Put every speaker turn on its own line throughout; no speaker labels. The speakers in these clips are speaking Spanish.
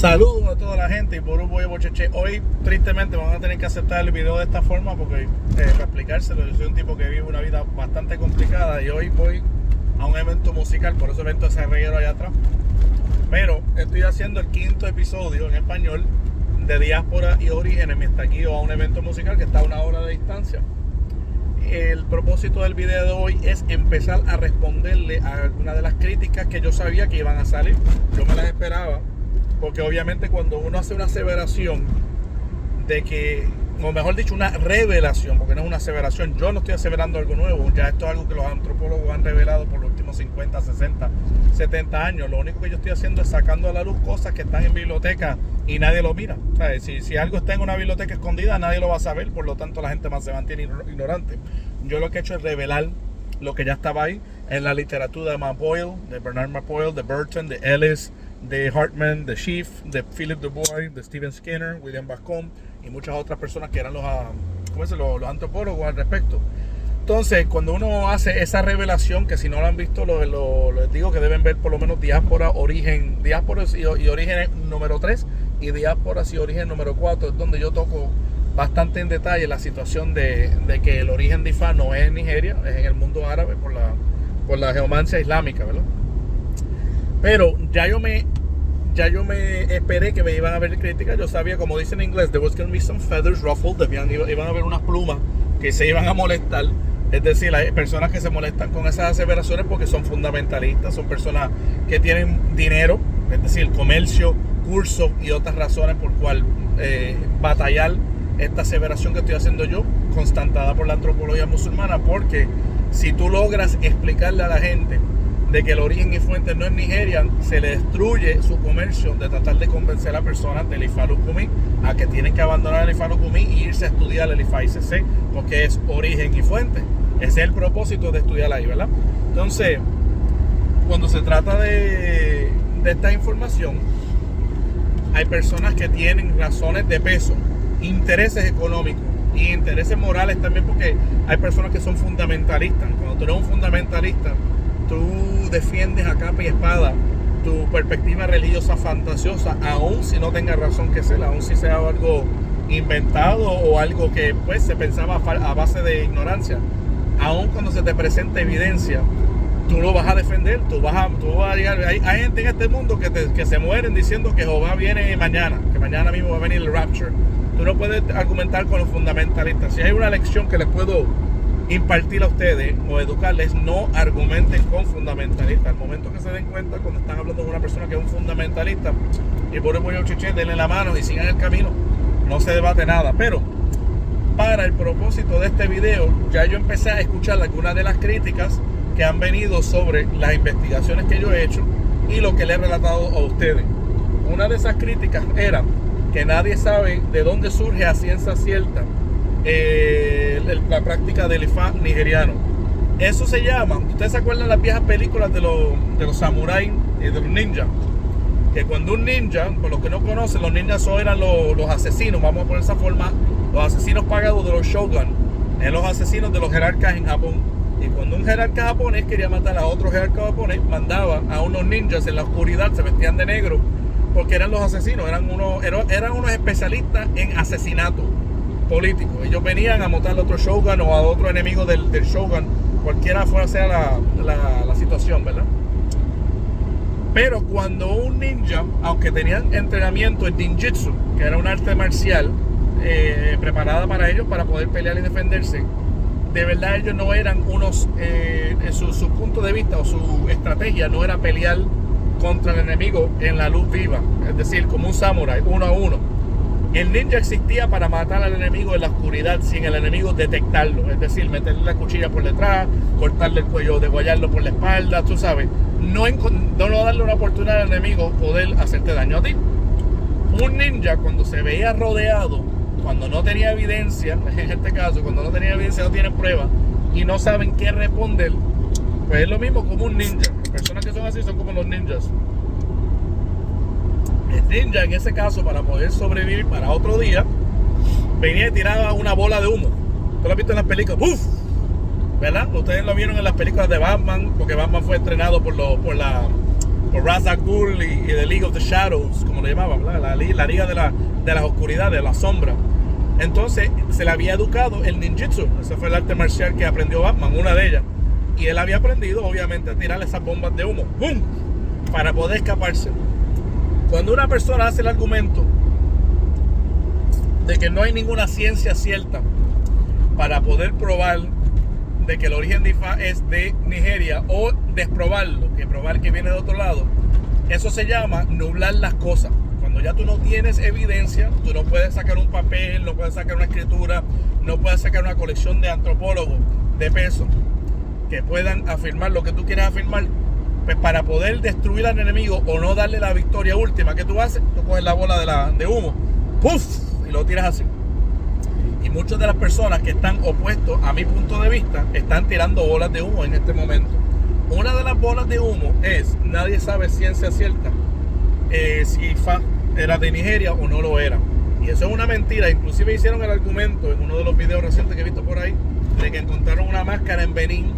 Saludos a toda la gente y por un bollo bocheche. Hoy tristemente van a tener que aceptar el video de esta forma porque para explicárselo, yo soy un tipo que vive una vida bastante complicada y hoy voy a un evento musical, por eso evento ese reguero allá atrás. Pero estoy haciendo el 5º episodio en español de Diáspora y Orígenes mientras aquí a un evento musical que está a 1 hora de distancia. El propósito del video de hoy es empezar a responderle a algunas de las críticas que yo sabía que iban a salir. Yo me las esperaba, porque obviamente cuando uno hace una aseveración de que, o mejor dicho, una revelación, porque no es una aseveración, yo no estoy aseverando algo nuevo, ya esto es algo que los antropólogos han revelado por los últimos 50, 60, 70 años. Lo único que yo estoy haciendo es sacando a la luz cosas que están en bibliotecas y nadie lo mira. O sea, si algo está en una biblioteca escondida, nadie lo va a saber, por lo tanto la gente más se mantiene ignorante. Yo lo que he hecho es revelar lo que ya estaba ahí en la literatura de Mapoyle, de Bernard Mapoyle, de Burton, de Ellis, de Hartman, de Schiff, de Philip Du Bois, de Stephen Skinner, William Bascom y muchas otras personas que eran los antropólogos al respecto. Entonces, cuando uno hace esa revelación, que si no lo han visto, les digo que deben ver por lo menos Diásporas y Orígenes número 3 y Diásporas y Orígenes número 4, es donde yo toco bastante en detalle la situación de que el origen de Ifá no es en Nigeria, es en el mundo árabe por la geomancia islámica, ¿verdad? Pero ya yo me esperé que me iban a ver críticas. Yo sabía, como dicen en inglés, there was going to be some feathers ruffled, iban a haber unas plumas que se iban a molestar. Es decir, hay personas que se molestan con esas aseveraciones porque son fundamentalistas, son personas que tienen dinero, es decir, comercio, cursos y otras razones por cual batallar esta aseveración que estoy haciendo yo, constatada por la antropología musulmana, porque si tú logras explicarle a la gente de que el origen y fuente no es Nigeria, se le destruye su comercio de tratar de convencer a las personas del Ifá Lukumi a que tienen que abandonar el Ifá Lukumi y irse a estudiar el Ifá ICC, porque es origen y fuente. Ese es el propósito de estudiar ahí, ¿verdad? Entonces, cuando se trata de esta información, hay personas que tienen razones de peso, intereses económicos y intereses morales también, porque hay personas que son fundamentalistas. Cuando tú eres un fundamentalista, tú defiendes a capa y espada tu perspectiva religiosa fantasiosa, aun si no tenga razón que sea, aun si sea algo inventado o algo que pues se pensaba a base de ignorancia. Aun cuando se te presenta evidencia, tú lo vas a defender, tú vas a llegar. Hay gente en este mundo que se mueren diciendo que Jehová viene mañana, que mañana mismo va a venir el rapture. Tú no puedes argumentar con los fundamentalistas. Si hay una lección que les puedo impartir a ustedes o educarles, no argumenten con fundamentalistas. Al momento que se den cuenta cuando están hablando de una persona que es un fundamentalista y por el bollo chiché, denle la mano y sigan el camino, no se debate nada. Pero para el propósito de este video, ya yo empecé a escuchar algunas de las críticas que han venido sobre las investigaciones que yo he hecho y lo que le he relatado a ustedes. Una de esas críticas era que nadie sabe de dónde surge a ciencia cierta la práctica del Ifá nigeriano. Eso se llama, ustedes se acuerdan de las viejas películas de los samuráis y de los ninjas, que cuando un ninja, por los que no conocen, los ninjas eran los asesinos, vamos a poner esa forma, los asesinos pagados de los shogun, los asesinos de los jerarcas en Japón. Y cuando un jerarca japonés quería matar a otro jerarca japonés, mandaba a unos ninjas en la oscuridad, se vestían de negro, porque eran los asesinos, eran unos especialistas en asesinato político. Ellos venían a matar a otro shogun o a otro enemigo del shogun, cualquiera fuera sea la situación, ¿verdad? Pero cuando un ninja, aunque tenían entrenamiento en ninjutsu, que era un arte marcial preparada para ellos para poder pelear y defenderse, de verdad ellos no eran su punto de vista o su estrategia no era pelear contra el enemigo en la luz viva, es decir, como un samurái, 1 a 1. El ninja existía para matar al enemigo en la oscuridad sin el enemigo detectarlo, es decir, meterle la cuchilla por detrás, cortarle el cuello, degollarlo por la espalda, tú sabes, no darle una oportunidad al enemigo poder hacerte daño a ti. Un ninja, cuando se veía rodeado, cuando no tenía evidencia, en este caso, cuando no tenía evidencia, no tienen pruebas y no saben qué responder, pues es lo mismo como un ninja. Las personas que son así son como los ninjas. El ninja, en ese caso, para poder sobrevivir para otro día, venía y tiraba una bola de humo. ¿Tú lo has visto en las películas? ¡Uf! ¿Verdad? Ustedes lo vieron en las películas de Batman, porque Batman fue entrenado por por Ra's al Ghul y The League of the Shadows, como lo llamaban, la liga de las oscuridades, de la sombra. Entonces se le había educado el ninjutsu, ese fue el arte marcial que aprendió Batman, una de ellas. Y él había aprendido, obviamente, a tirar esas bombas de humo, ¡bum!, para poder escaparse. Cuando una persona hace el argumento de que no hay ninguna ciencia cierta para poder probar de que el origen de Ifa es de Nigeria, o desprobarlo, que probar que viene de otro lado, eso se llama nublar las cosas. Cuando ya tú no tienes evidencia, tú no puedes sacar un papel, no puedes sacar una escritura, no puedes sacar una colección de antropólogos de peso que puedan afirmar lo que tú quieres afirmar. Pues para poder destruir al enemigo o no darle la victoria última, ¿qué tú haces? Tú coges la bola de humo, ¡puf!, y lo tiras así. Y muchas de las personas que están opuestos a mi punto de vista están tirando bolas de humo en este momento. Una de las bolas de humo es, nadie sabe ciencia cierta si Ifa era de Nigeria o no lo era. Y eso es una mentira. Inclusive hicieron el argumento en uno de los videos recientes que he visto por ahí, de que encontraron una máscara en Benín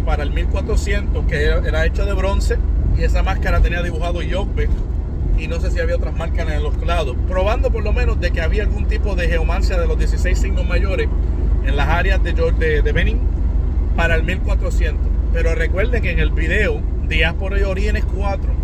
para el 1400 que era hecha de bronce, y esa máscara tenía dibujado Yogbe, y no sé si había otras marcas en los lados, probando por lo menos de que había algún tipo de geomancia de los 16 signos mayores en las áreas de Benín para el 1400. Pero recuerden que en el video Diáspora y Orígenes 4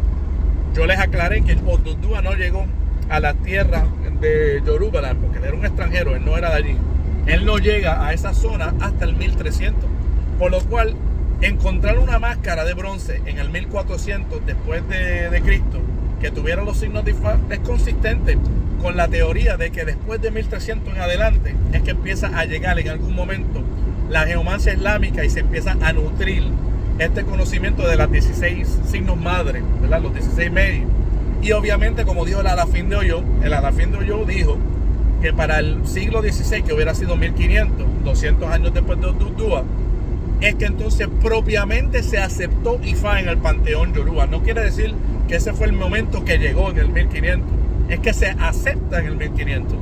yo les aclaré que Odudua no llegó a la tierra de Yorubaland porque él era un extranjero, él no era de allí. Él no llega a esa zona hasta el 1300, por lo cual encontrar una máscara de bronce en el 1400 después de Cristo que tuviera los signos de Ifa es consistente con la teoría de que después de 1300 en adelante es que empieza a llegar en algún momento la geomancia islámica y se empieza a nutrir este conocimiento de las 16 signos madre, ¿verdad?, los 16 medios. Y obviamente, como dijo el Alafín de Oyo dijo que para el siglo XVI, que hubiera sido 1500, 200 años después de Odudua, es que entonces propiamente se aceptó Ifa en el panteón yoruba. No quiere decir que ese fue el momento que llegó en el 1500, es que se acepta en el 1500.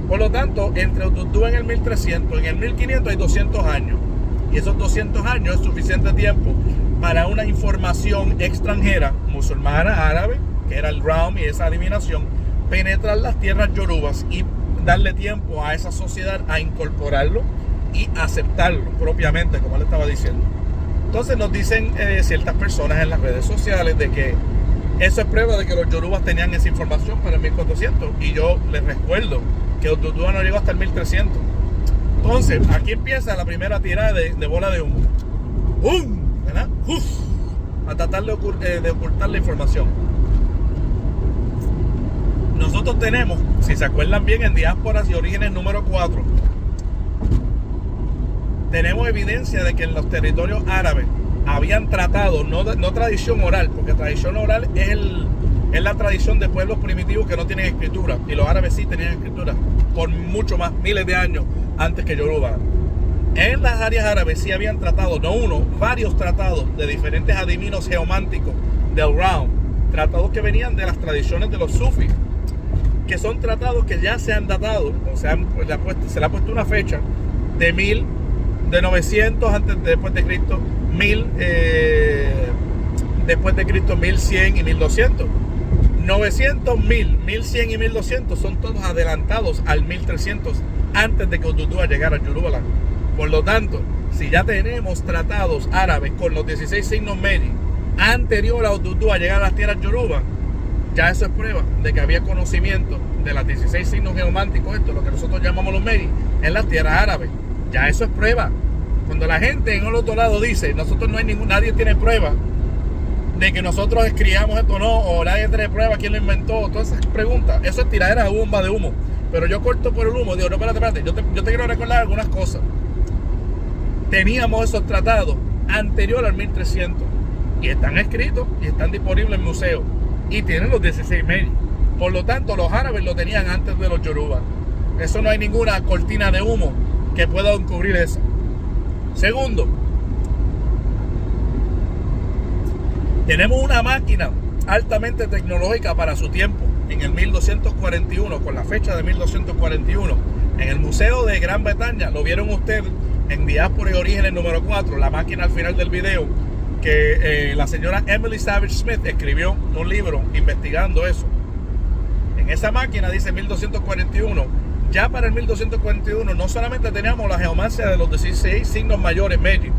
Por lo tanto, entre Odudua en el 1300 y en el 1500 hay 200 años. Y esos 200 años es suficiente tiempo para una información extranjera, musulmana, árabe, que era el Raum y esa adivinación, penetrar las tierras yorubas y darle tiempo a esa sociedad a incorporarlo y aceptarlo propiamente, como le estaba diciendo. Entonces nos dicen ciertas personas en las redes sociales de que eso es prueba de que los yorubas tenían esa información para el 1400, y yo les recuerdo que Odudua no llegó hasta el 1300. Entonces, aquí empieza la primera tirada de bola de humo. ¡Bum! ¿Verdad? ¡Uf! A tratar de ocultar la información. Nosotros tenemos, si se acuerdan bien, en Diásporas y Orígenes número 4, tenemos evidencia de que en los territorios árabes habían tratado, no tradición oral, porque tradición oral es la tradición de pueblos primitivos que no tienen escritura, y los árabes sí tenían escritura por mucho más, miles de años antes que Yoruba. En las áreas árabes sí habían tratado, no uno, varios tratados de diferentes adivinos geománticos del Raum, tratados que venían de las tradiciones de los sufis, que son tratados que ya se han datado, o sea, se le ha puesto una fecha de 900 después de Cristo, 1000 después de Cristo, 1100 y 1200. 900, 1000, 1100 y 1200 son todos adelantados al 1300 antes de que Odudua llegara a Yorubaland. Por lo tanto, si ya tenemos tratados árabes con los 16 signos Meri anterior a Odudua llegar a las tierras Yoruba, ya eso es prueba de que había conocimiento de las 16 signos geománticos, esto, lo que nosotros llamamos los Meri, en las tierras árabes. Ya eso es prueba. Cuando la gente en el otro lado dice, nadie tiene prueba de que nosotros escribamos esto, no, o nadie tiene prueba, quién lo inventó, todas esas preguntas, eso es tiradera de bomba de humo. Pero yo corto por el humo, digo, no, espérate, yo te quiero recordar algunas cosas. Teníamos esos tratados anterior al 1300 y están escritos y están disponibles en museos y tienen los 16 Meri. Por lo tanto, los árabes lo tenían antes de los yorubas. Eso no hay ninguna cortina de humo que pueda encubrir eso. Segundo, tenemos una máquina altamente tecnológica para su tiempo. En el 1241, con la fecha de 1241, en el Museo de Gran Bretaña, lo vieron ustedes en Diáspora y Orígenes número 4, la máquina al final del video, que la señora Emily Savage Smith escribió un libro investigando eso. En esa máquina dice 1241. Ya para el 1241 no solamente teníamos la geomancia de los 16 signos mayores medios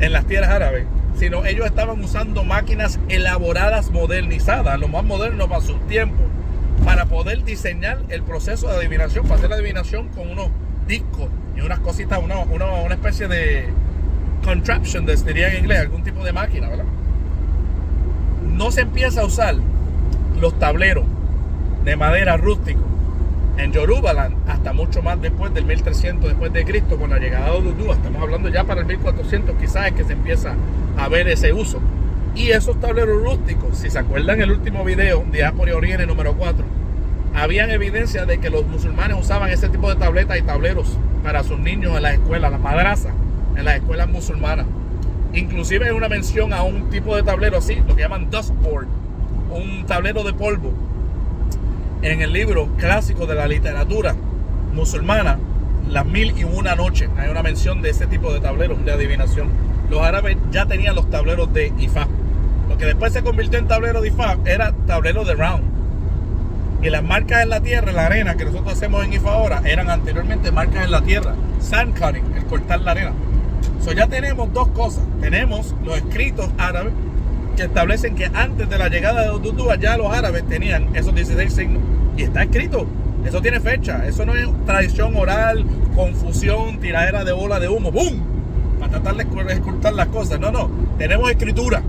en las tierras árabes, sino ellos estaban usando máquinas elaboradas, modernizadas, lo más moderno para su tiempo, para poder diseñar el proceso de adivinación, para hacer la adivinación con unos discos y unas cositas, una especie de contraption, diría en inglés, algún tipo de máquina, ¿verdad? No se empieza a usar los tableros de madera rústicos en Yorubaland hasta mucho más después del 1300 después de Cristo, con la llegada de Ududua. Estamos hablando ya para el 1400 quizás es que se empieza a ver ese uso. Y esos tableros rústicos, si se acuerdan el último video, Diáspora y Oriene número 4, habían evidencia de que los musulmanes usaban ese tipo de tabletas y tableros para sus niños en las escuelas, las madrazas, en las escuelas musulmanas. Inclusive hay una mención a un tipo de tablero así, lo que llaman dustboard, un tablero de polvo. En el libro clásico de la literatura musulmana, Las 1001 noches, hay una mención de ese tipo de tableros de adivinación. Los árabes ya tenían los tableros de Ifá. Lo que después se convirtió en tablero de Ifá era tablero de round. Y las marcas en la tierra, en la arena que nosotros hacemos en Ifá ahora, eran anteriormente marcas en la tierra. Sand cutting, el cortar la arena. So ya tenemos dos cosas. Tenemos los escritos árabes que establecen que antes de la llegada de Ududua ya los árabes tenían esos 16 signos. Y está escrito. Eso tiene fecha. Eso no es tradición oral, confusión, tiradera de bola de humo. ¡Bum! Para tratar de escultar las cosas. No, no. Tenemos escritura.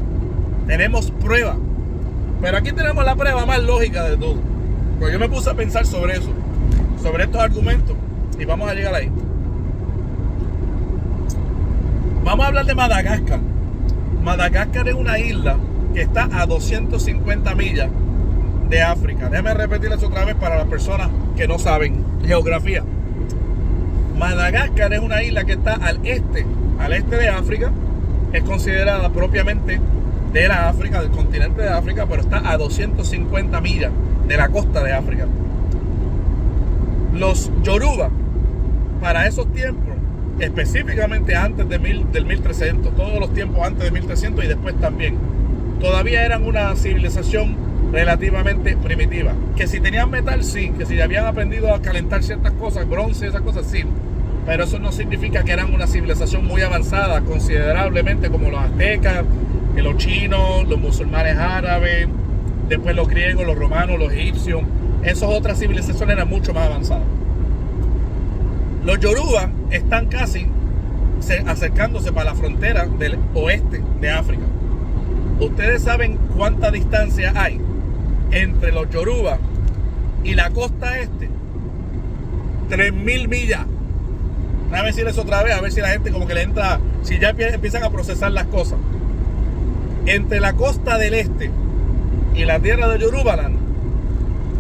Tenemos prueba. Pero aquí tenemos la prueba más lógica de todo. Pues yo me puse a pensar sobre eso. Sobre estos argumentos. Y vamos a llegar ahí. Vamos a hablar de Madagascar. Madagascar es una isla que está a 250 millas de África. Déjame repetirles otra vez para las personas que no saben geografía. Madagascar es una isla que está al este de África. Es considerada propiamente de la África, del continente de África, pero está a 250 millas de la costa de África. Los Yoruba, para esos tiempos, específicamente antes del 1300, todos los tiempos antes de 1300 y después también, todavía eran una civilización relativamente primitiva. Que si tenían metal, sí. Que si habían aprendido a calentar ciertas cosas, bronce, esas cosas, sí. Pero eso no significa que eran una civilización muy avanzada, considerablemente como los aztecas, que los chinos, los musulmanes árabes, después los griegos, los romanos, los egipcios. Esas otras civilizaciones eran mucho más avanzadas. Los Yoruba están casi acercándose para la frontera del oeste de África. ¿Ustedes saben cuánta distancia hay entre los Yoruba y la costa este? 3000 millas. Déjame decir eso otra vez, a ver si la gente como que le entra, si ya empiezan a procesar las cosas. Entre la costa del este y la tierra de Yorubaland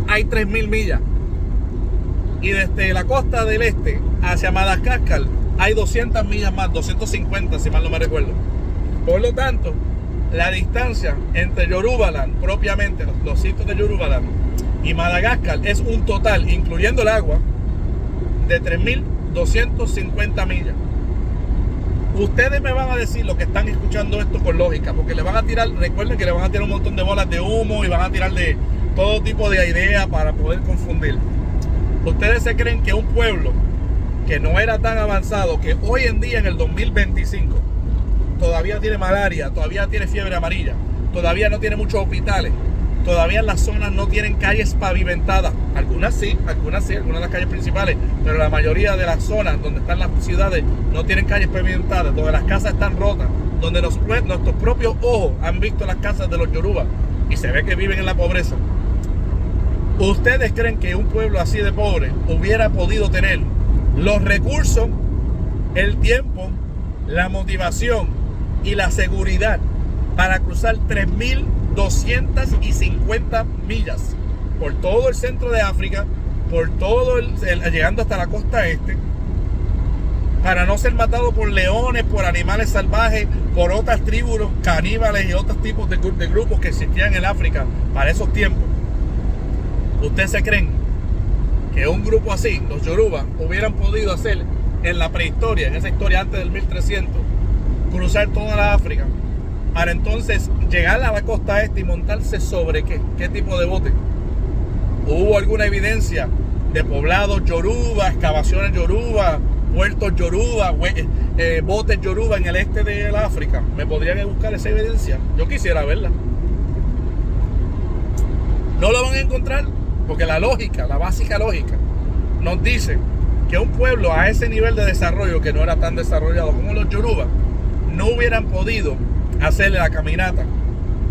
hay 3000 millas. Y desde la costa del este hacia Madagascar hay 200 millas más, 250 si mal no me recuerdo. Por lo tanto, la distancia entre Yorubaland, propiamente los sitios de Yorubaland y Madagascar es un total, incluyendo el agua, de 3250 millas. Ustedes me van a decir, los que están escuchando esto con lógica, porque le van a tirar, recuerden que le van a tirar un montón de bolas de humo y van a tirar de todo tipo de ideas para poder confundir. ¿Ustedes se creen que un pueblo que no era tan avanzado, que hoy en día en el 2025 todavía tiene malaria, todavía tiene fiebre amarilla, todavía no tiene muchos hospitales, todavía las zonas no tienen calles pavimentadas? Algunas sí, algunas de las calles principales, pero la mayoría de las zonas donde están las ciudades no tienen calles pavimentadas, donde las casas están rotas, donde nuestros propios ojos han visto las casas de los Yoruba y se ve que viven en la pobreza. ¿Ustedes creen que un pueblo así de pobre hubiera podido tener los recursos, el tiempo, la motivación y la seguridad para cruzar 3250 millas por todo el centro de África, por todo llegando hasta la costa este, para no ser matado por leones, por animales salvajes, por otras tribus caníbales y otros tipos de grupos que existían en África para esos tiempos? ¿Ustedes se creen que un grupo así, los Yoruba, hubieran podido hacer en la prehistoria, en esa historia antes del 1300, cruzar toda la África para entonces llegar a la costa este y montarse sobre qué tipo de bote. ¿Hubo alguna evidencia de poblados yoruba, excavaciones yoruba, puertos yoruba, botes yoruba en el este de la África? ¿Me podrían buscar esa evidencia? Yo quisiera verla. No lo van a encontrar porque la lógica, la básica lógica, nos dice que un pueblo a ese nivel de desarrollo, que no era tan desarrollado como los yoruba, no hubieran podido hacerle la caminata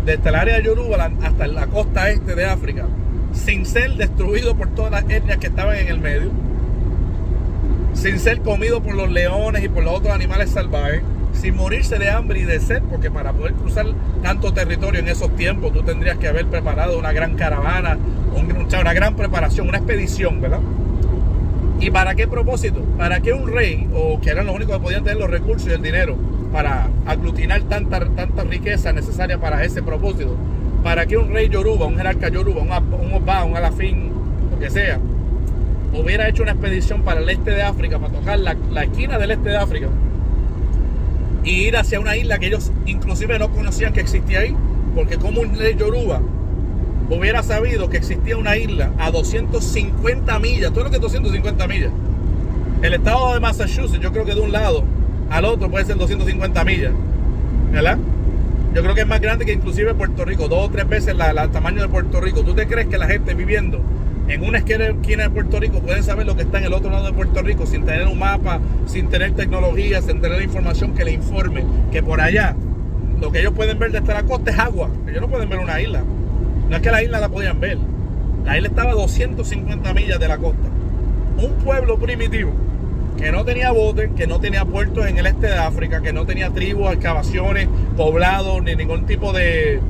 desde el área de Yoruba hasta la costa este de África sin ser destruido por todas las etnias que estaban en el medio, sin ser comido por los leones y por los otros animales salvajes, sin morirse de hambre y de sed, porque para poder cruzar tanto territorio en esos tiempos tú tendrías que haber preparado una gran caravana, una gran preparación, una expedición, ¿verdad? ¿Y para qué propósito? Para que un rey, o que eran los únicos que podían tener los recursos y el dinero para aglutinar tanta riqueza necesaria para ese propósito, para que un rey yoruba, un jerarca yoruba, un oba, un alafín, lo que sea, hubiera hecho una expedición para el este de África, para tocar la esquina del este de África y ir hacia una isla que ellos inclusive no conocían que existía ahí, porque como un rey yoruba hubiera sabido que existía una isla a 250 millas, todo lo que es 250 millas. El estado de Massachusetts, yo creo que de un lado al otro puede ser 250 millas, ¿verdad? Yo creo que es más grande que inclusive Puerto Rico, 2 o 3 veces el tamaño de Puerto Rico. ¿Tú te crees que la gente viviendo en una esquina de Puerto Rico pueden saber lo que está en el otro lado de Puerto Rico sin tener un mapa, sin tener tecnología, sin tener información que le informe que por allá lo que ellos pueden ver desde la costa es agua? Ellos no pueden ver una isla. No es que la isla la podían ver. La isla estaba a 250 millas de la costa. Un pueblo primitivo que no tenía botes, que no tenía puertos en el este de África, que no tenía tribus, excavaciones, poblados, ni ningún tipo de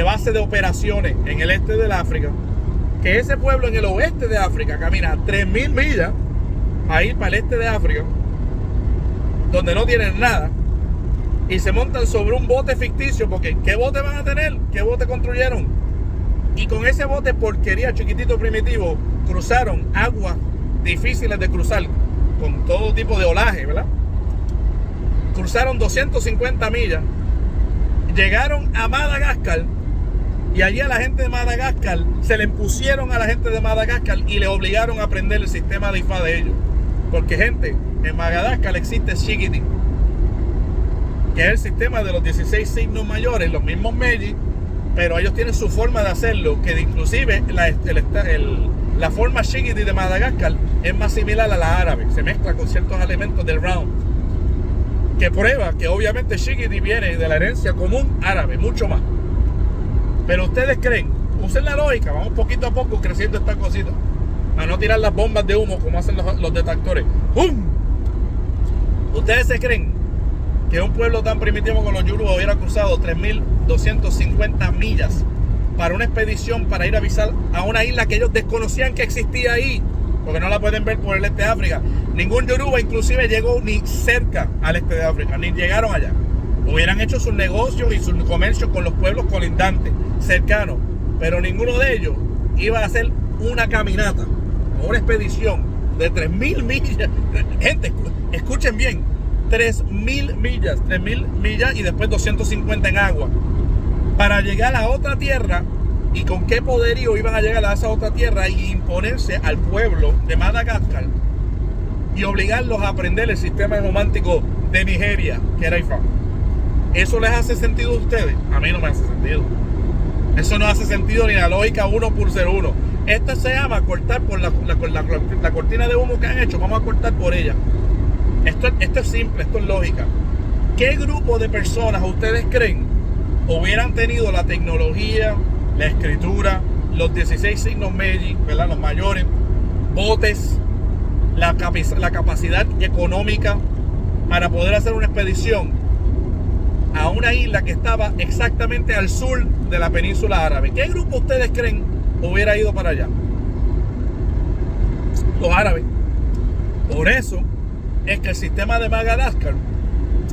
base de operaciones en el este del África. Que ese pueblo en el oeste de África camina 3.000 millas a ir para el este de África, donde no tienen nada, y se montan sobre un bote ficticio, porque ¿qué bote van a tener? ¿Qué bote construyeron? Y con ese bote porquería chiquitito primitivo cruzaron aguas difíciles de cruzar, con todo tipo de olaje, ¿verdad? Cruzaron 250 millas, llegaron a Madagascar, y allí a la gente de Madagascar se le impusieron a la gente de Madagascar y le obligaron a aprender el sistema de IFA de ellos. Porque, gente, en Madagascar existe Shigiti, que es el sistema de los 16 signos mayores, los mismos Meji, pero ellos tienen su forma de hacerlo, que inclusive la forma Shigiti de Madagascar es más similar a la árabe, se mezcla con ciertos elementos del round, que prueba que obviamente Shigiti viene de la herencia común árabe, mucho más. Pero ustedes creen, usen la lógica, vamos poquito a poco creciendo esta cosita, a no tirar las bombas de humo como hacen los detractores. ¡Bum! ¿Ustedes se creen que un pueblo tan primitivo como los yoruba hubiera cruzado 3.250 millas para una expedición para ir a visitar a una isla que ellos desconocían que existía ahí, porque no la pueden ver por el este de África? Ningún yoruba inclusive llegó ni cerca al este de África, ni llegaron allá. Hubieran hecho sus negocios y sus comercios con los pueblos colindantes, cercanos, pero ninguno de ellos iba a hacer una caminata o una expedición de 3.000 millas. Gente, escuchen bien, 3.000 millas y después 250 en agua para llegar a otra tierra. ¿Y con qué poderío iban a llegar a esa otra tierra y imponerse al pueblo de Madagascar y obligarlos a aprender el sistema romántico de Nigeria, que era IFA? ¿Eso les hace sentido a ustedes? A mí no me hace sentido. Eso no hace sentido ni la lógica 1 por 01. Esto se llama cortar por la cortina de humo que han hecho. Vamos a cortar por ella. Esto es simple, esto es lógica. ¿Qué grupo de personas ustedes creen hubieran tenido la tecnología, la escritura, los 16 signos Meji, ¿verdad? Los mayores, botes, la capacidad económica para poder hacer una expedición a una isla que estaba exactamente al sur de la península árabe? ¿Qué grupo ustedes creen hubiera ido para allá? Los árabes. Por eso es que el sistema de Madagascar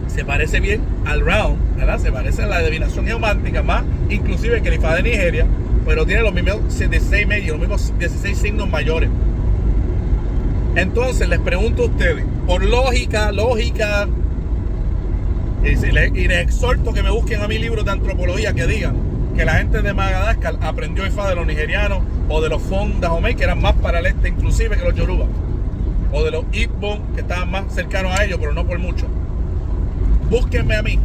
se parece bien al round, ¿verdad? Se parece a la adivinación geomántica, más inclusive que el IFA de Nigeria, pero tiene los mismos 16 medios, los mismos 16 signos mayores. Entonces les pregunto a ustedes, por lógica, Y les exhorto que me busquen a mi libro de antropología que digan que la gente de Madagascar aprendió Ifá de los nigerianos o de los Fon Dahomey, que eran más para el este inclusive que los Yoruba, o de los Igbo, que estaban más cercanos a ellos, pero no por mucho. Búsquenme a mí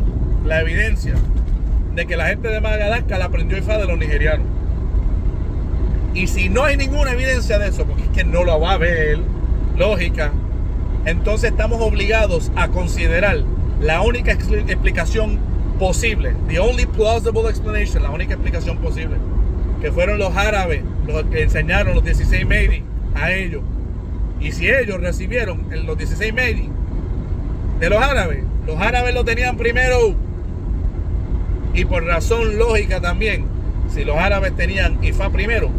la evidencia de que la gente de Madagascar aprendió Ifá de los nigerianos. Y si no hay ninguna evidencia de eso, porque es que no lo va a ver, lógica, entonces estamos obligados a considerar la única explicación posible, the only plausible explanation, la única explicación posible, que fueron los árabes los que enseñaron los 16 Mahdi a ellos. Y si ellos recibieron los 16 Mahdi de los árabes lo tenían primero. Y por razón lógica también, si los árabes tenían Ifá primero,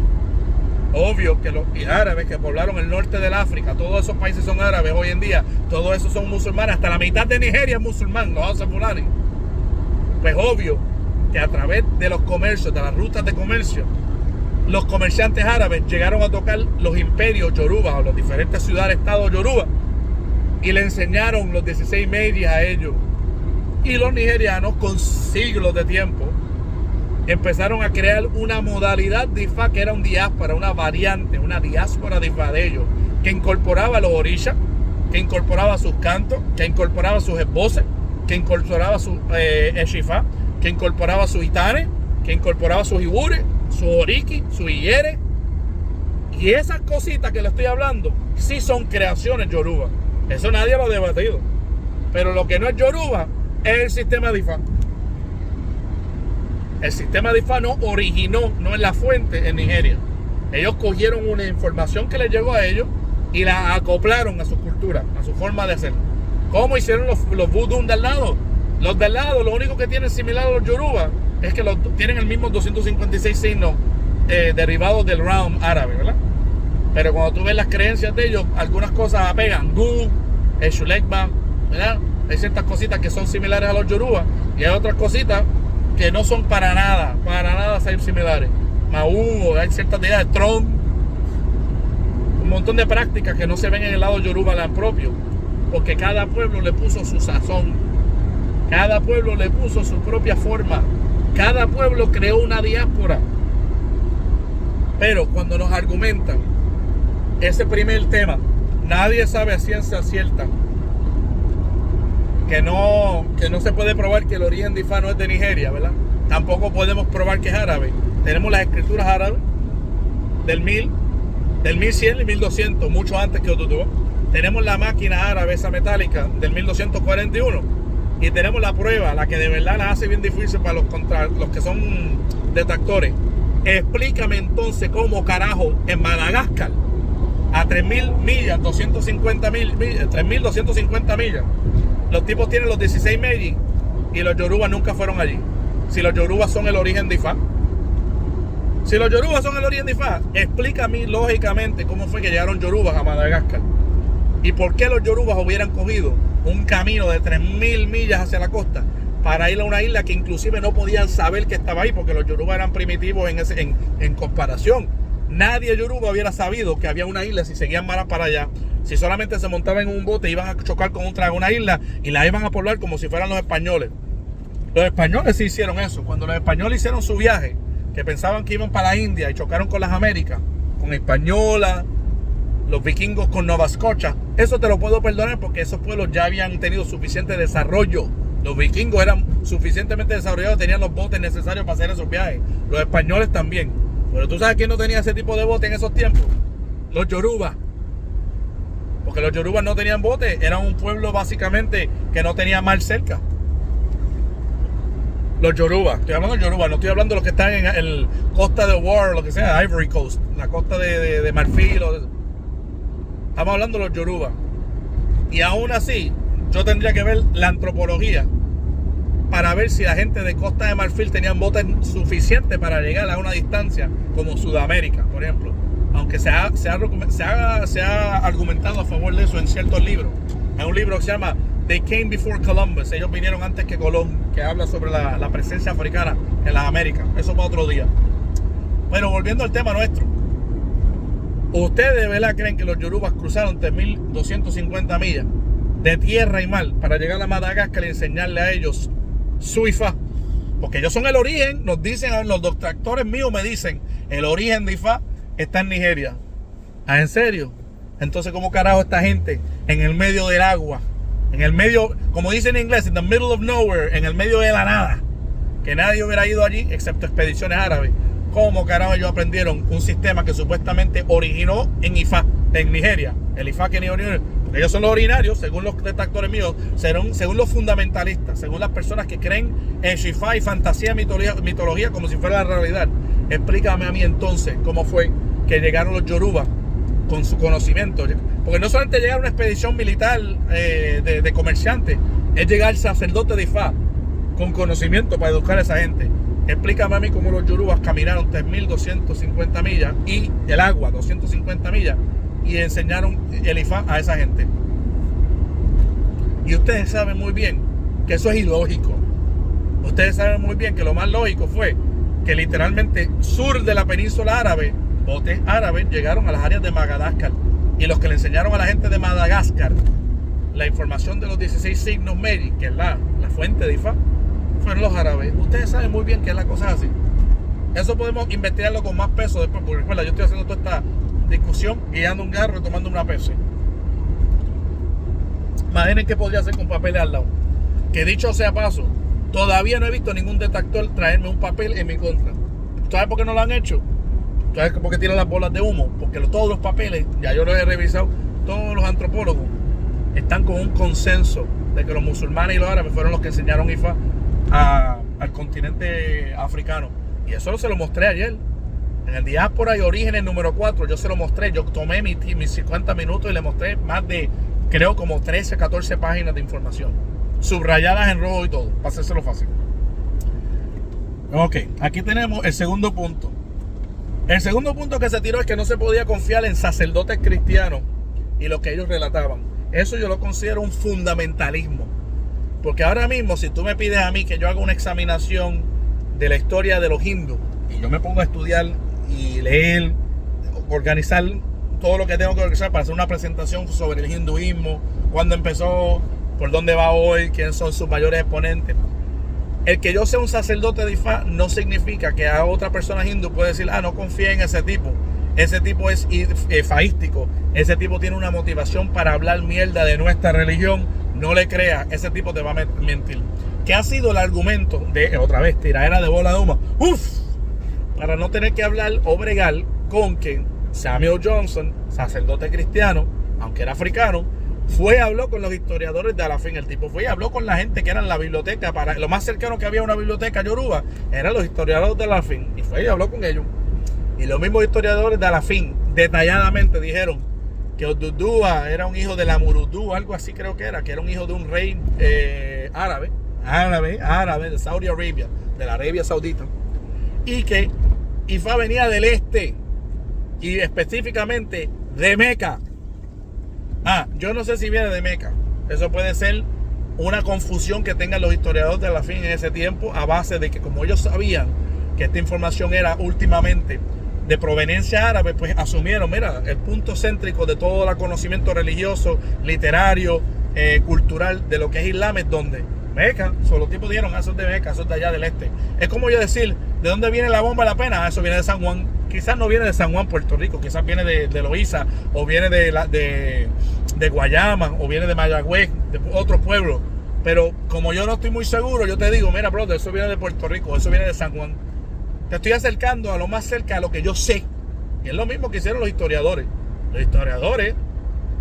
obvio que los árabes que poblaron el norte del África, todos esos países son árabes hoy en día, todos esos son musulmanes, hasta la mitad de Nigeria es musulmán, los Hausa Fulani. Pues obvio que a través de los comercios, de las rutas de comercio, los comerciantes árabes llegaron a tocar los imperios yoruba o los diferentes ciudades-estados yoruba y le enseñaron los 16 Mahdi a ellos. Y los nigerianos, con siglos de tiempo, empezaron a crear una modalidad de Ifá que era un diáspora, una variante, una diáspora de Ifá de ellos, que incorporaba los orishas, que incorporaba sus cantos, que incorporaba sus esboces, que incorporaba sus eshifá, que incorporaba sus itanes, que incorporaba sus ibures, sus oriki, sus iyere. Y esas cositas que le estoy hablando sí son creaciones yoruba. Eso nadie lo ha debatido. Pero lo que no es yoruba es el sistema de Ifá. El sistema de Ifá no originó, no es la fuente en Nigeria. Ellos cogieron una información que les llegó a ellos y la acoplaron a su cultura, a su forma de ser. ¿Cómo hicieron los vudú de al lado? Los de al lado, lo único que tienen similar a los yoruba es que tienen el mismo 256 signos derivados del realm árabe, ¿verdad? Pero cuando tú ves las creencias de ellos, algunas cosas apegan. Du, Eshulekba, ¿verdad? Hay ciertas cositas que son similares a los yoruba y hay otras cositas que no son para nada ser similares. Maú, hay ciertas deidades, Tron, un montón de prácticas que no se ven en el lado yoruba propio, porque cada pueblo le puso su sazón, cada pueblo le puso su propia forma, cada pueblo creó una diáspora. Pero cuando nos argumentan ese primer tema, nadie sabe a ciencia cierta que no se puede probar que el origen de Ifá no es de Nigeria, ¿verdad? Tampoco podemos probar que es árabe. Tenemos las escrituras árabes del 1100 y 1200, mucho antes que Otutu. Tenemos la máquina árabe, esa metálica, del 1241. Y tenemos la prueba, la que de verdad la hace bien difícil para los que son detractores. Explícame entonces cómo carajo en Madagascar, a 3.000 millas, 3.250 millas, los tipos tienen los 16 Mahdi y los yorubas nunca fueron allí. Si los yorubas son el origen de Ifá. Si los yorubas son el origen de Ifá, explícame lógicamente cómo fue que llegaron yorubas a Madagascar. Y por qué los yorubas hubieran cogido un camino de 3.000 millas hacia la costa para ir a una isla que inclusive no podían saber que estaba ahí, porque los yorubas eran primitivos en comparación. Nadie yoruba hubiera sabido que había una isla si seguían malas para allá. Si solamente se montaban en un bote, iban a chocar con una isla y la iban a poblar como si fueran los españoles. Los españoles sí hicieron eso. Cuando los españoles hicieron su viaje, que pensaban que iban para la India y chocaron con las Américas, con Española, los vikingos con Nova Scotia, eso te lo puedo perdonar porque esos pueblos ya habían tenido suficiente desarrollo. Los vikingos eran suficientemente desarrollados, tenían los botes necesarios para hacer esos viajes. Los españoles también. Pero tú sabes quién no tenía ese tipo de bote en esos tiempos. Los yorubas. Porque los yorubas no tenían bote. Eran un pueblo básicamente que no tenía mar cerca. Los yorubas. Estoy hablando de yorubas. No estoy hablando de los que están en el costa de War, lo que sea, Ivory Coast, la costa de Marfil. Estamos hablando de los yorubas. Y aún así, yo tendría que ver la antropología para ver si la gente de Costa de Marfil tenían botes suficientes para llegar a una distancia como Sudamérica, por ejemplo. Aunque se ha argumentado a favor de eso en ciertos libros. Hay un libro que se llama They Came Before Columbus. Ellos vinieron antes que Colón, que habla sobre la presencia africana en las Américas. Eso para otro día. Bueno, volviendo al tema nuestro. ¿Ustedes de verdad creen que los yorubas cruzaron 3.250 millas de tierra y mar para llegar a Madagascar y enseñarle a ellos su Ifá. Porque ellos son el origen, nos dicen, los detractores míos me dicen, el origen de Ifá está en Nigeria. ¿Ah, en serio? Entonces, ¿cómo carajo esta gente en el medio del agua? En el medio, como dicen en inglés, in the middle of nowhere, en el medio de la nada, que nadie hubiera ido allí excepto expediciones árabes. ¿Cómo carajo ellos aprendieron un sistema que supuestamente originó en Ifá, en Nigeria? El Ifá que ni originó. Porque ellos son los originarios, según los detractores míos, según los fundamentalistas, según las personas que creen en Ifá y fantasía, mitología como si fuera la realidad. Explícame a mí entonces cómo fue que llegaron los Yoruba con su conocimiento. Porque no solamente llegar a una expedición militar de comerciantes, es llegar al sacerdote de Ifá con conocimiento para educar a esa gente. Explícame a mí cómo los Yorubas caminaron 3.250 millas y el agua 250 millas y enseñaron el Ifá a esa gente. Y ustedes saben muy bien que eso es ilógico. Ustedes saben muy bien que lo más lógico fue que literalmente sur de la península árabe, botes árabes llegaron a las áreas de Madagascar, y los que le enseñaron a la gente de Madagascar la información de los 16 signos Meri, que es la fuente de Ifá, fueron los árabes. Ustedes saben muy bien que la cosa es así. Eso podemos investigarlo con más peso después, porque recuerda, yo estoy haciendo toda esta discusión guiando un carro y tomando una Pepsi. Imaginen qué podría hacer con papeles al lado. Que dicho sea paso, todavía no he visto ningún detractor traerme un papel en mi contra. ¿Sabes por qué no lo han hecho? ¿Sabes por qué tiran las bolas de humo? Porque todos los papeles, ya yo los he revisado, todos los antropólogos están con un consenso de que los musulmanes y los árabes fueron los que enseñaron Ifá al continente africano. Y eso se lo mostré ayer. En el Diáspora y Orígenes número 4, yo se lo mostré. Yo tomé mis 50 minutos y le mostré más de, creo, como 13, 14 páginas de información. Subrayadas en rojo y todo, para hacérselo fácil. Ok, aquí tenemos el segundo punto. El segundo punto que se tiró es que no se podía confiar en sacerdotes cristianos y lo que ellos relataban. Eso yo lo considero un fundamentalismo. Porque ahora mismo, si tú me pides a mí que yo haga una examinación de la historia de los hindúes, y yo me pongo a estudiar y leer, organizar todo lo que tengo que organizar para hacer una presentación sobre el hinduismo, cuándo empezó, por dónde va hoy, quiénes son sus mayores exponentes. El que yo sea un sacerdote de Ifá no significa que a otra persona hindú puede decir, no confía en ese tipo. Ese tipo es faístico. Ese tipo tiene una motivación para hablar mierda de nuestra religión. No le creas, ese tipo te va a mentir. ¿Qué ha sido el argumento de, otra vez, tiradera de bola de humo? Para no tener que hablar o bregar con que Samuel Johnson, sacerdote cristiano, aunque era africano, fue y habló con los historiadores de Alafín. El tipo fue y habló con la gente que era en la biblioteca. Lo más cercano que había a una biblioteca yoruba eran los historiadores de Alafín. Y fue y habló con ellos. Y los mismos historiadores de Alafín detalladamente dijeron que Odudua era un hijo de la Murudú, algo así creo que era un hijo de un rey árabe de Saudi Arabia, de la Arabia Saudita. Y que Ifá venía del este y específicamente de Meca. Yo no sé si viene de Meca. Eso puede ser una confusión que tengan los historiadores de Alafín en ese tiempo, a base de que como ellos sabían que esta información era últimamente de proveniencia árabe, pues asumieron, mira, el punto céntrico de todo el conocimiento religioso, literario, cultural de lo que es Islam es donde Meca. Los tipos dijeron, eso es de Meca, eso es de allá del este. Es como yo decir, ¿de dónde viene la bomba de la pena? Eso viene de San Juan. Quizás no viene de San Juan, Puerto Rico, quizás viene de Loíza, o viene de Guayama, o viene de Mayagüez, de otros pueblos. Pero como yo no estoy muy seguro, yo te digo, mira, brother, eso viene de Puerto Rico, eso viene de San Juan. Te estoy acercando a lo más cerca a lo que yo sé. Y es lo mismo que hicieron los historiadores. Los historiadores,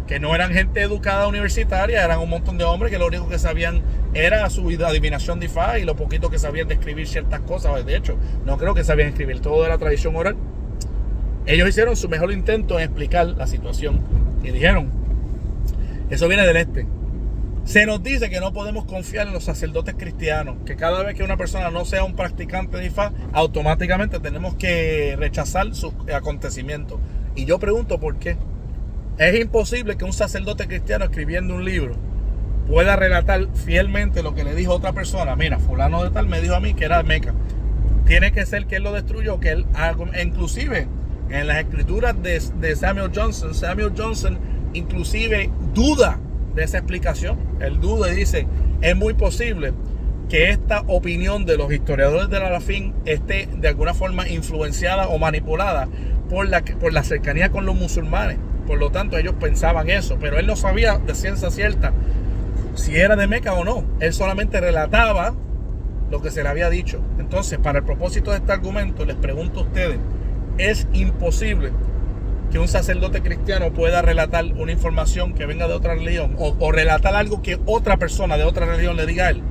que no eran gente educada universitaria, eran un montón de hombres que lo único que sabían era su adivinación de Ifá y lo poquito que sabían de escribir ciertas cosas. De hecho, no creo que sabían escribir, todo de la tradición oral. Ellos hicieron su mejor intento en explicar la situación y dijeron, eso viene del este. Se nos dice que no podemos confiar en los sacerdotes cristianos, que cada vez que una persona no sea un practicante de Ifá, automáticamente tenemos que rechazar sus acontecimientos. Y yo pregunto por qué. Es imposible que un sacerdote cristiano escribiendo un libro pueda relatar fielmente lo que le dijo otra persona. Mira, fulano de tal me dijo a mí que era Meca. Tiene que ser que él lo destruyó, que él, inclusive en las escrituras de Samuel Johnson inclusive duda de esa explicación. Él duda y dice, es muy posible que esta opinión de los historiadores del Alafín esté de alguna forma influenciada o manipulada por la cercanía con los musulmanes. Por lo tanto, ellos pensaban eso, pero él no sabía de ciencia cierta si era de Meca o no. Él solamente relataba lo que se le había dicho. Entonces, para el propósito de este argumento, les pregunto a ustedes, ¿es imposible que un sacerdote cristiano pueda relatar una información que venga de otra religión o relatar algo que otra persona de otra religión le diga a él?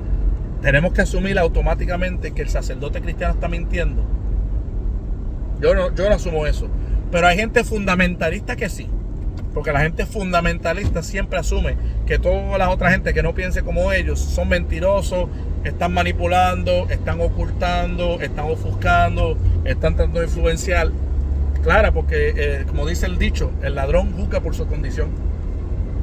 Tenemos que asumir automáticamente que el sacerdote cristiano está mintiendo. Yo no asumo eso. Pero hay gente fundamentalista que sí. Porque la gente fundamentalista siempre asume que toda la otra gente que no piense como ellos son mentirosos, están manipulando, están ocultando, están ofuscando, están tratando de influenciar. Claro, porque como dice el dicho, el ladrón juzga por su condición.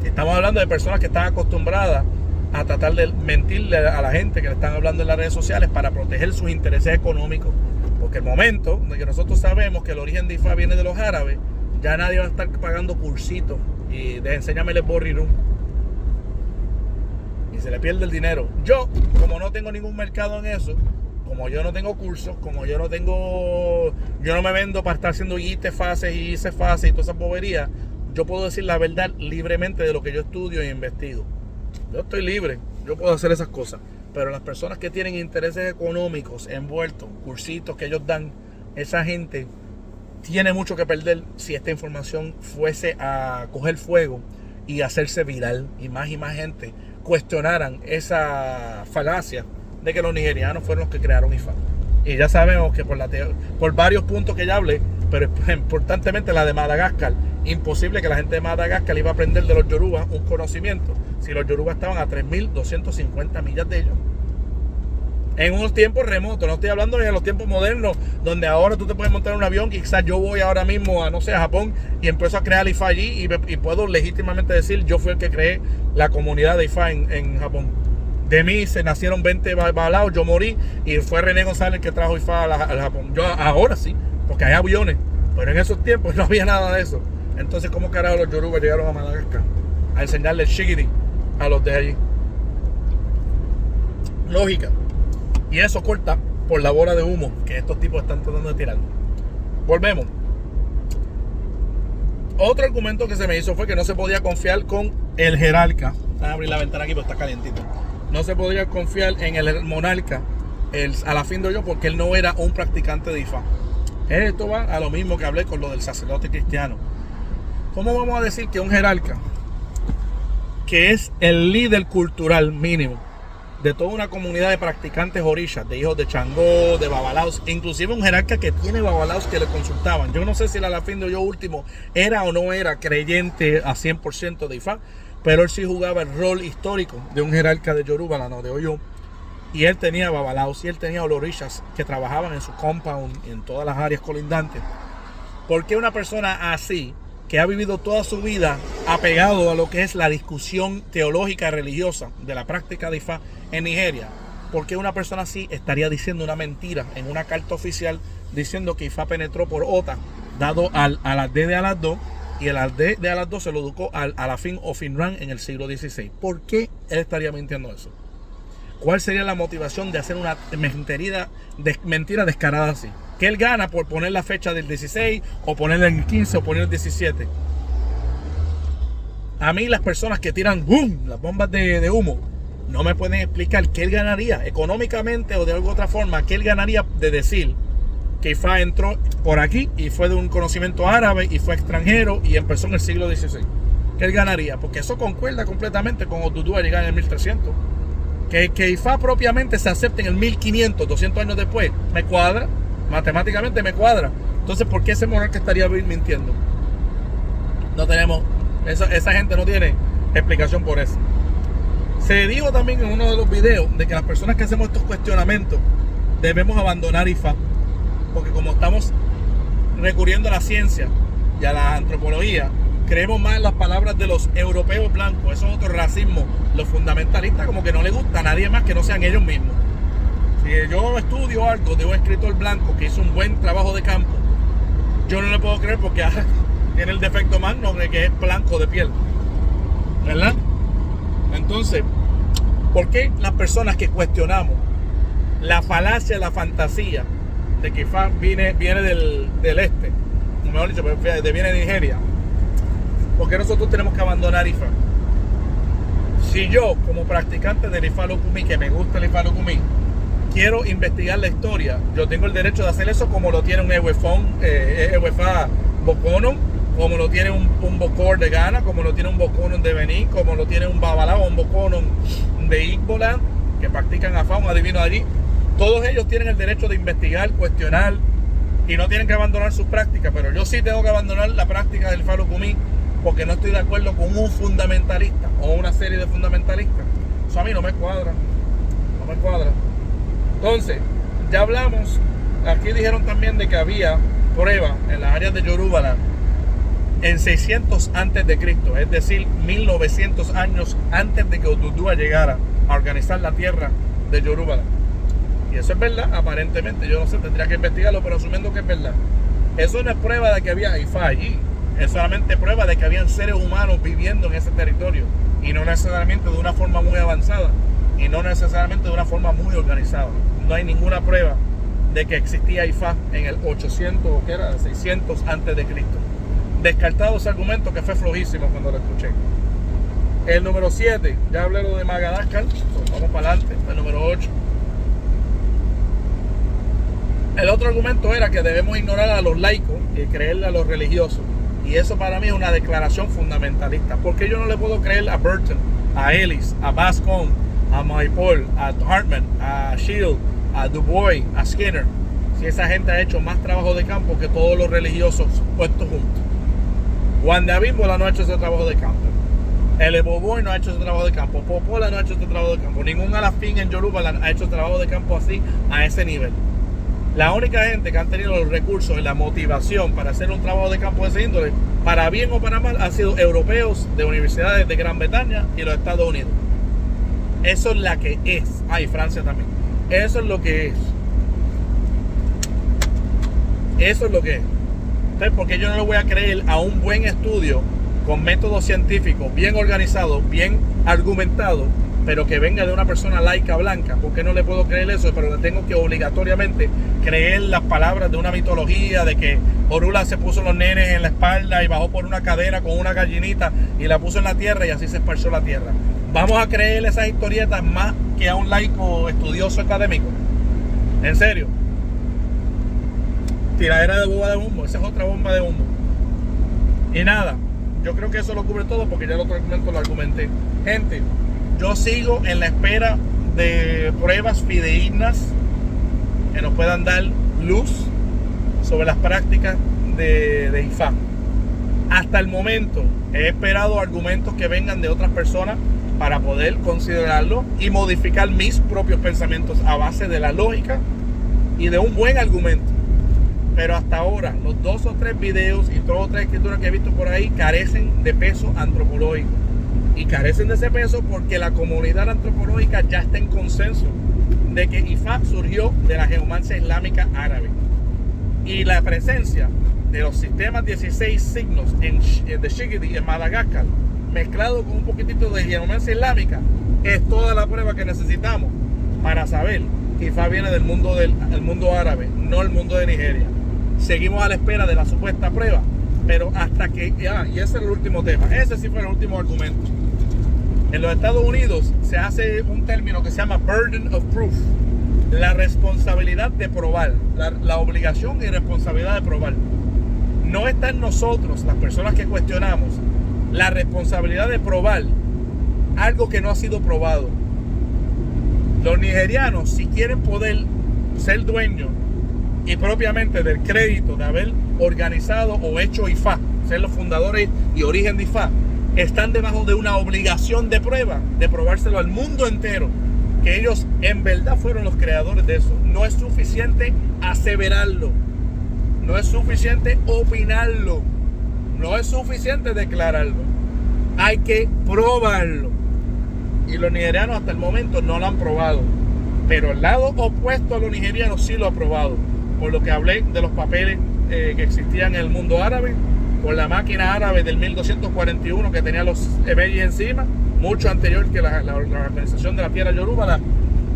Estamos hablando de personas que están acostumbradas a tratar de mentirle a la gente que le están hablando en las redes sociales para proteger sus intereses económicos. Porque el momento de que nosotros sabemos que el origen de IFA viene de los árabes, ya nadie va a estar pagando cursitos y de enséñame el borrirún. Y se le pierde el dinero. Yo, como no tengo ningún mercado en eso, como yo no tengo cursos, como yo no me vendo para estar haciendo fases y fases y todas esas boberías, yo puedo decir la verdad libremente de lo que yo estudio e investigo. Yo estoy libre, yo puedo hacer esas cosas. Pero las personas que tienen intereses económicos envueltos, cursitos que ellos dan, esa gente tiene mucho que perder si esta información fuese a coger fuego y hacerse viral y más gente cuestionaran esa falacia de que los nigerianos fueron los que crearon IFA. Y ya sabemos que por varios puntos que ya hablé, pero importantemente la de Madagascar, imposible que la gente de Madagascar iba a aprender de los yorubas un conocimiento si los yorubas estaban a 3.250 millas de ellos. En unos tiempos remotos, no estoy hablando de los tiempos modernos, donde ahora tú te puedes montar en un avión, quizás yo voy ahora mismo a Japón y empiezo a crear IFA allí y puedo legítimamente decir, yo fui el que creé la comunidad de IFA en Japón. De mí se nacieron 20 babalaos, yo morí y fue René González el que trajo IFA al Japón. Yo ahora sí, porque hay aviones, pero en esos tiempos no había nada de eso. Entonces, ¿cómo carajo los yorubas llegaron a Madagascar a enseñarle el shigiri a los de allí? Lógica. Y eso corta por la bola de humo que estos tipos están tratando de tirar. Volvemos. Otro argumento que se me hizo fue que no se podía confiar con el jerarca. Voy a abrir la ventana aquí porque está calientito. No se podía confiar en el monarca, el Alafín de Oyo, porque él no era un practicante de IFA. Esto va a lo mismo que hablé con lo del sacerdote cristiano. ¿Cómo vamos a decir que un jerarca, que es el líder cultural mínimo de toda una comunidad de practicantes orishas, de hijos de Changó, de babalaos, inclusive un jerarca que tiene babalaos que le consultaban? Yo no sé si el Alafín de Oyo último era o no era creyente a 100% de IFA, pero él sí jugaba el rol histórico de un jerarca de Yoruba, no de Oyo. Y él tenía babalaos y él tenía orishas que trabajaban en su compound y en todas las áreas colindantes. ¿Por qué una persona así, que ha vivido toda su vida apegado a lo que es la discusión teológica y religiosa de la práctica de IFA en Nigeria, por qué una persona así estaría diciendo una mentira en una carta oficial diciendo que IFA penetró por Ota, dado al Aldé de Aladó, y el Aldé de Aladó se lo educó al Alafín o Finran en el siglo XVI? ¿Por qué él estaría mintiendo eso? ¿Cuál sería la motivación de hacer una mentira descarada así? ¿Qué él gana por poner la fecha del 16 o ponerla en el 15 o poner el 17? A mí las personas que tiran ¡boom!, las bombas de humo no me pueden explicar qué él ganaría económicamente o de alguna otra forma, qué él ganaría de decir que IFA entró por aquí y fue de un conocimiento árabe y fue extranjero y empezó en el siglo XVI. ¿Qué él ganaría? Porque eso concuerda completamente con Oduduwa llegar en el 1300. Que IFA propiamente se acepte en el 1500, 200 años después, me cuadra, matemáticamente me cuadra. Entonces, ¿por qué ese monarca estaría mintiendo? No tenemos, esa gente no tiene explicación por eso. Se dijo también en uno de los videos de que las personas que hacemos estos cuestionamientos debemos abandonar IFA, porque como estamos recurriendo a la ciencia y a la antropología, creemos más en las palabras de los europeos blancos. Eso es otro racismo. Los fundamentalistas como que no les gusta a nadie más que no sean ellos mismos. Si yo estudio algo de un escritor blanco que hizo un buen trabajo de campo, yo no le puedo creer porque tiene el defecto magno de que es blanco de piel, ¿verdad? Entonces, ¿por qué las personas que cuestionamos la falacia, la fantasía de que IFA viene del este, o mejor dicho, viene de Nigeria? ¿Por qué nosotros tenemos que abandonar IFA? Si yo, como practicante del Ifa Lukumi, que me gusta el Ifa Lukumi, quiero investigar la historia, yo tengo el derecho de hacer eso, como lo tiene un Ewefa Bokonon, como lo tiene un Bokor de Ghana, como lo tiene un Bokonon de Benín, como lo tiene un Babalao, un Bokonon de Igboland, que practican Afa, un adivino de allí. Todos ellos tienen el derecho de investigar, cuestionar, y no tienen que abandonar sus prácticas, pero yo sí tengo que abandonar la práctica del Ifa Lukumi, porque no estoy de acuerdo con un fundamentalista o una serie de fundamentalistas. Eso a mí no me cuadra. No me cuadra. Entonces, ya hablamos, aquí dijeron también de que había pruebas en las áreas de Yorubaland en 600 antes de Cristo, es decir, 1900 años antes de que Odudua llegara a organizar la tierra de Yorubaland. Y eso es verdad, aparentemente. Yo no sé, tendría que investigarlo, pero asumiendo que es verdad. Eso no es prueba de que había Ifa allí. Es solamente prueba de que habían seres humanos viviendo en ese territorio, y no necesariamente de una forma muy avanzada, y no necesariamente de una forma muy organizada. No hay ninguna prueba de que existía Ifa en el 800 o que era 600 antes de Cristo. Descartado ese argumento, que fue flojísimo cuando lo escuché. El número 7, ya hablé lo de Madagascar, vamos para adelante. El número 8. El otro argumento era que debemos ignorar a los laicos y creerle a los religiosos. Y eso para mí es una declaración fundamentalista. Porque yo no le puedo creer a Burton, a Ellis, a Bascom, a Maypole, a Hartman, a Shield, a Du Bois, a Skinner, si esa gente ha hecho más trabajo de campo que todos los religiosos puestos juntos? Juan de Abímbola no ha hecho ese trabajo de campo. El Boboy no ha hecho ese trabajo de campo. Popola no ha hecho ese trabajo de campo. Ningún alafín en Yorubaland ha hecho trabajo de campo así, a ese nivel. La única gente que han tenido los recursos y la motivación para hacer un trabajo de campo de ese índole, para bien o para mal, han sido europeos de universidades de Gran Bretaña y los Estados Unidos. Eso es la que es. Y Francia también. Eso es lo que es. Eso es lo que es. Entonces, ¿por qué yo no le voy a creer a un buen estudio con métodos científicos bien organizados, bien argumentados, pero que venga de una persona laica blanca? ¿Por qué no le puedo creer eso? Pero le tengo que obligatoriamente creer las palabras de una mitología, de que Orula se puso los nenes en la espalda y bajó por una cadena con una gallinita y la puso en la tierra y así se esparció la tierra. ¿Vamos a creer esas historietas más que a un laico estudioso académico? ¿En serio? Tiradera de bomba de humo. Esa es otra bomba de humo. Y nada, yo creo que eso lo cubre todo, porque ya el otro argumento lo argumenté. Gente, yo sigo en la espera de pruebas fidedignas que nos puedan dar luz sobre las prácticas de Ifa. Hasta el momento he esperado argumentos que vengan de otras personas para poder considerarlo y modificar mis propios pensamientos a base de la lógica y de un buen argumento. Pero hasta ahora, los 2 o 3 videos y 2 o 3 escrituras que he visto por ahí carecen de peso antropológico. Y carecen de ese peso porque la comunidad antropológica ya está en consenso de que Ifa surgió de la geomancia islámica árabe. Y la presencia de los sistemas 16 signos de Shigidi en Madagascar, mezclado con un poquitito de geomancia islámica, es toda la prueba que necesitamos para saber que Ifa viene del mundo árabe, no el mundo de Nigeria. Seguimos a la espera de la supuesta prueba, pero hasta que... y ese es el último tema, ese sí fue el último argumento. En los Estados Unidos se hace un término que se llama burden of proof, la responsabilidad de probar, la obligación y responsabilidad de probar. No está en nosotros, las personas que cuestionamos, la responsabilidad de probar algo que no ha sido probado. Los nigerianos, si quieren poder ser dueños y propiamente del crédito de haber organizado o hecho Ifa, ser los fundadores y origen de Ifa, están debajo de una obligación de prueba, de probárselo al mundo entero, que ellos en verdad fueron los creadores de eso. No es suficiente aseverarlo, no es suficiente opinarlo, no es suficiente declararlo, hay que probarlo. Y los nigerianos hasta el momento no lo han probado, pero el lado opuesto a los nigerianos sí lo ha probado, por lo que hablé de los papeles que existían en el mundo árabe con la máquina árabe del 1241 que tenía los emeyes encima, mucho anterior que la organización de la tierra yoruba,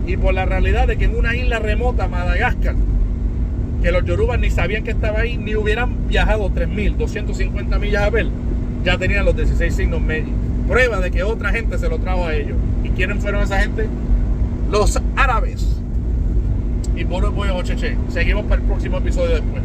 y por la realidad de que en una isla remota, Madagascar, que los yorubas ni sabían que estaba ahí, ni hubieran viajado 3.250 millas a ver, ya tenían los 16 signos Meiji. Prueba de que otra gente se lo trajo a ellos. ¿Y quiénes fueron esa gente? Los árabes. Y por hoy voy a Cheche. Seguimos para el próximo episodio después.